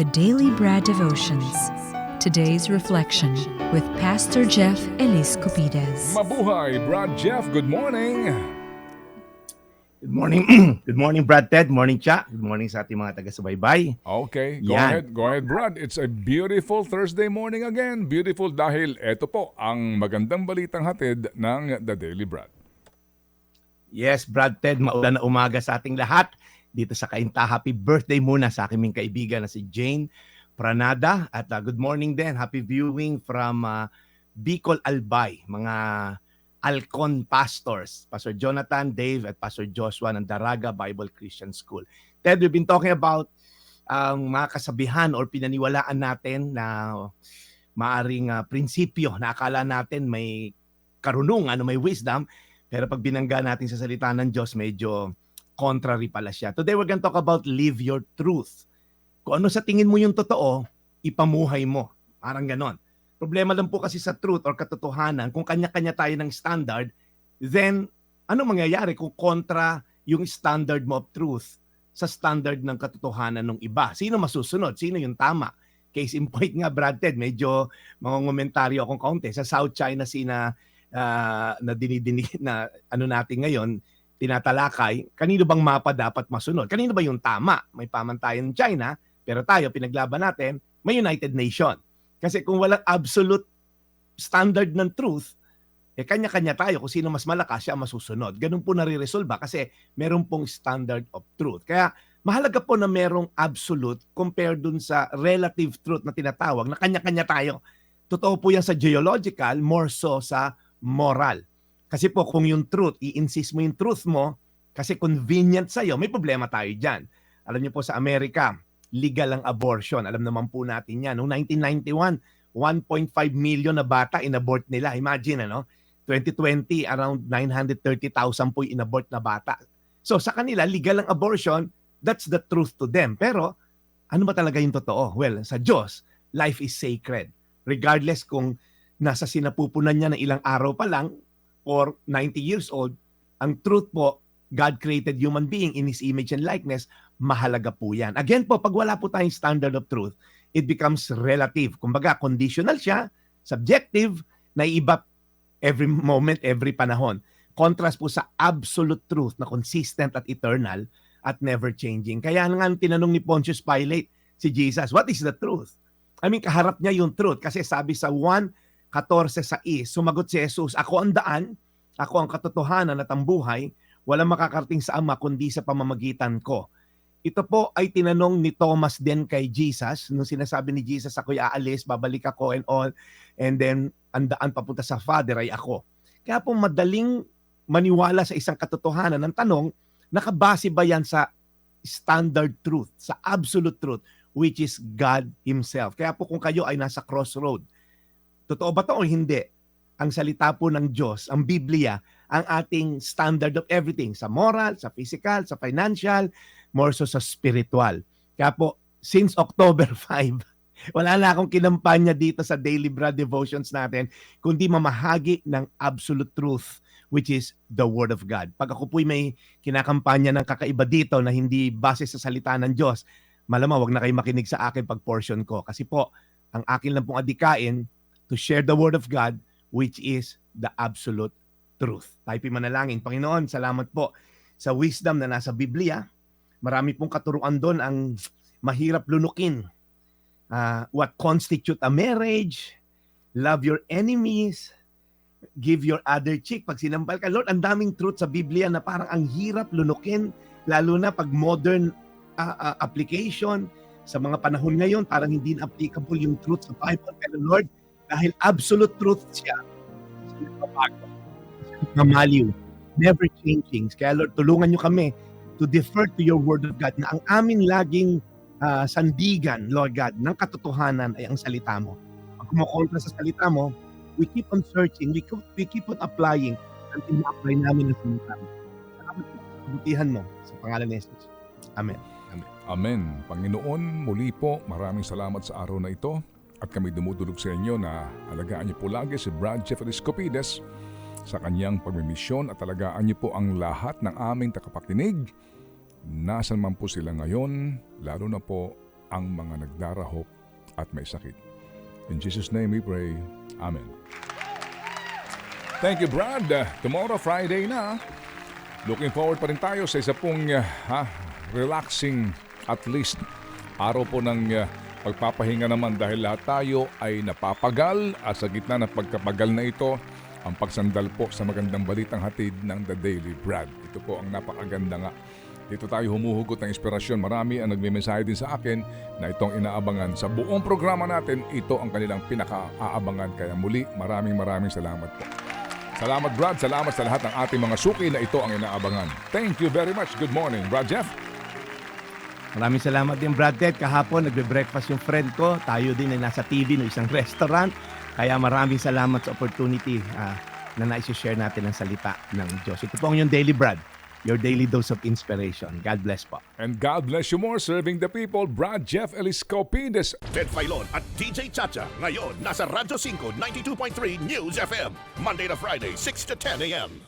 The Daily Bread Devotions. Today's reflection with Pastor Jeff Elis Cupides. Mabuhay, Brad Jeff. Good morning. Good morning. Good morning, Brad Ted. Morning, Cha. Good morning sa ating mga taga-subaybay. Okay, Yan. go ahead, Brad. It's a beautiful Thursday morning again. Beautiful dahil eto po ang magandang balitang hatid ng The Daily Brad. Yes, Brad Ted, maulan na umaga sa ating lahat. Dito sa Kainta, happy birthday muna sa aking kaibigan na si Jane Pranada. At good morning din. Happy viewing from Bicol Albay, mga Alcon pastors, Pastor Jonathan, Dave, at Pastor Joshua ng Daraga Bible Christian School. Ted, we've been talking about mga kasabihan or pinaniwalaan natin na maaring prinsipyo na akala natin may karunungan o may wisdom, pero pag binangga natin sa salita ng Diyos, medyo contrary pala siya. Today we're going to talk about live your truth. Kung ano sa tingin mo yung totoo, ipamuhay mo. Parang ganon. Problema lang po kasi sa truth or katotohanan, kung kanya-kanya tayo ng standard, then ano mangyayari kung kontra yung standard mo of truth sa standard ng katotohanan ng iba? Sino masusunod? Sino yung tama? Case in point nga, Brad Ted, medyo mangongomentaryo akong kaunti. Sa South China Sea na dinidinig na ano natin ngayon, tinatalakay, kanino bang mapa dapat masunod? Kanino ba yung tama? May pamantayan ng China, pero tayo, pinaglaban natin, may United Nation. Kasi kung walang absolute standard ng truth, kanya-kanya tayo kung sino mas malakas siya masusunod. Ganun po nare-resolba kasi meron pong standard of truth. Kaya mahalaga po na merong absolute compared dun sa relative truth na tinatawag na kanya-kanya tayo. Totoo po yan sa geological, more so sa moral. Kasi po kung yung truth, i-insist mo yung truth mo kasi convenient sa'yo, may problema tayo dyan. Alam niyo po sa Amerika, legal ang abortion. Alam naman po natin yan. Noong 1991, 1.5 million na bata inabort nila. Imagine, 2020, around 930,000 po inabort na bata. So sa kanila, legal ang abortion, that's the truth to them. Pero ano ba talaga yung totoo? Well, sa Diyos, life is sacred. Regardless kung nasa sinapupunan niya ng ilang araw pa lang or 90 years old, ang truth po, God created human being in His image and likeness, mahalaga po yan. Again po, pag wala po tayong standard of truth, it becomes relative. Kumbaga, conditional siya, subjective, naiiba every moment, every panahon. Contrast po sa absolute truth na consistent at eternal at never changing. Kaya nga tinanong ni Pontius Pilate si Jesus, what is the truth? I mean, kaharap niya yung truth. Kasi sabi sa 1:14, sumagot si Jesus, ako ang daan, ako ang katotohanan at ang buhay, walang makakarating sa Ama kundi sa pamamagitan ko. Ito po ay tinanong ni Thomas din kay Jesus. Nung sinasabi ni Jesus, ako'y aalis, babalik ako and all. And then, ang daan papunta sa Father ay ako. Kaya po madaling maniwala sa isang katotohanan. Ang tanong, nakabase ba yan sa standard truth, sa absolute truth, which is God Himself? Kaya po kung kayo ay nasa crossroad, totoo ba ito o hindi? Ang salita po ng Diyos, ang Biblia, ang ating standard of everything, sa moral, sa physical, sa financial, more so sa spiritual. Kaya po, since October 5, wala na akong kinampanya dito sa Daily Bread Devotions natin, kundi mamahagi ng absolute truth, which is the Word of God. Pag ako po'y may kinakampanya ng kakaiba dito na hindi base sa salita ng Diyos, malamang wag na kayo makinig sa akin pag portion ko. Kasi po, ang akin lang pong adikain to share the Word of God, which is the absolute truth. Tayo manalangin. Panginoon, salamat po sa wisdom na nasa Biblia. Marami pong katuruan doon ang mahirap lunukin. What constitute a marriage, love your enemies, give your other cheek. Pag sinampal ka, Lord, ang daming truth sa Biblia na parang ang hirap lunukin, lalo na pag modern application. Sa mga panahon ngayon, parang hindi na applicable yung truth sa Bible. Pero Lord, dahil absolute truth siya, sinababago, sinamaliw, never changing. Kaya Lord, tulungan nyo kami to defer to your word of God na ang amin laging sandigan, Lord God, ng katotohanan ay ang salita mo. Pag kumukontra sa salita mo, we keep on searching, we keep on applying until ma-apply namin ang salita mo. Salamat po sa kabutihan mo sa pangalan ni Jesus. Amen. Amen. Amen. Panginoon, muli po, maraming salamat sa araw na ito. At kami dumudulog sa inyo na alagaan niyo po lagi si Brad Jeff Elis Cupides sa kanyang pagmimisyon at alagaan niyo po ang lahat ng aming takapakinig. Nasaan man po sila ngayon, lalo na po ang mga nagdarahop at may sakit. In Jesus' name we pray. Amen. Thank you, Brad. Tomorrow, Friday na. Looking forward pa rin tayo sa isa pong relaxing at least araw po ng pagpapahinga naman dahil lahat tayo ay napapagal at sa gitna ng pagkapagal na ito, ang pagsandal po sa magandang balitang hatid ng The Daily Brad. Ito po ang napakaganda nga. Dito tayo humuhugot ng inspirasyon. Marami ang nagme-mensahe din sa akin na itong inaabangan. Sa buong programa natin, ito ang kanilang pinaka-aabangan. Kaya muli, maraming salamat po. Salamat, Brad. Salamat sa lahat ng ating mga suki na ito ang inaabangan. Thank you very much. Good morning, Brad Jeff. Maraming salamat din, Brad Ted. Kahapon, nagbe-breakfast yung friend ko. Tayo din ay nasa TV ng isang restaurant. Kaya maraming salamat sa opportunity na naisi-share natin ang salita ng Diyos. Ito po ang yung Daily Brad, your daily dose of inspiration. God bless po. And God bless you more serving the people, Brad Jeff Eliscopides. Ted Filon at DJ Chacha. Ngayon, nasa Radyo 5, 92.3 News FM. Monday to Friday, 6 to 10 a.m.